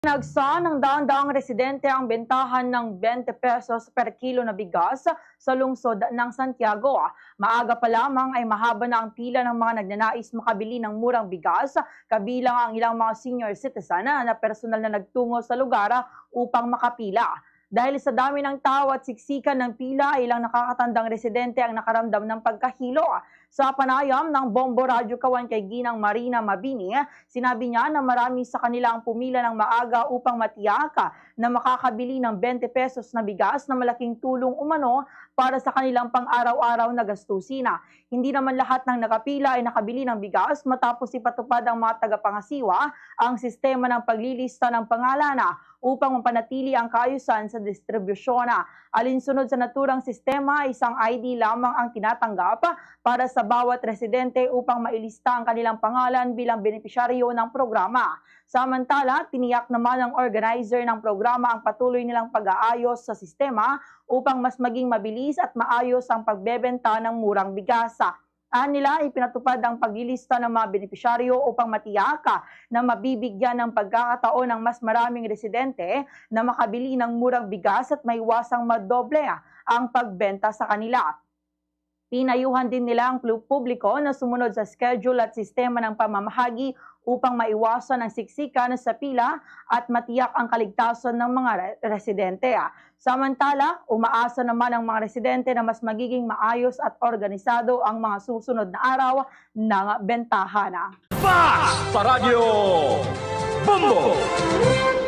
Nagsa ng daang-daang residente ang bentahan ng 20 pesos per kilo na bigas sa lungsod ng Santiago. Maaga pa lamang ay mahaba na ang pila ng mga nagnanais makabili ng murang bigas, kabilang ang ilang mga senior citizen na personal na nagtungo sa lugar upang makapila. Dahil sa dami ng tao at siksikan ng pila, ilang nakakatandang residente ang nakaramdam ng pagkahilo. Sa panayam ng Bombo Radyo Kawan kay Ginang Marina Mabini, sinabi niya na marami sa kanila ang pumila ng maaga upang matiyaka na makakabili ng 20 pesos na bigas na malaking tulong umano para sa kanilang pang-araw-araw na gastusin. Hindi naman lahat ng nakapila ay nakabili ng bigas matapos ipatupad ang mga tagapangasiwa ang sistema ng paglilista ng pangalan upang mapanatili ang kaayusan sa distribusyon. Alinsunod sa naturang sistema, isang ID lamang ang tinatanggap para sa bawat residente upang mailista ang kanilang pangalan bilang benepisyaryo ng programa. Samantala, tiniyak naman ng organizer ng programa ang patuloy nilang pag-aayos sa sistema upang mas maging mabilis at maayos ang pagbebenta ng murang bigas. Nila ipinatupad ang paglilista ng mga benepisyaryo upang matiyaka na mabibigyan ng pagkakataon ng mas maraming residente na makabili ng murang bigas at maiwasang madoble ang pagbenta sa kanila. Pinayuhan din nila ang publiko na sumunod sa schedule at sistema ng pamamahagi upang maiwasan ang siksikan sa pila at matiyak ang kaligtasan ng mga residente. Samantala, umaasa naman ang mga residente na mas magiging maayos at organisado ang mga susunod na araw ng bentahan. Sa Radyo Bombo!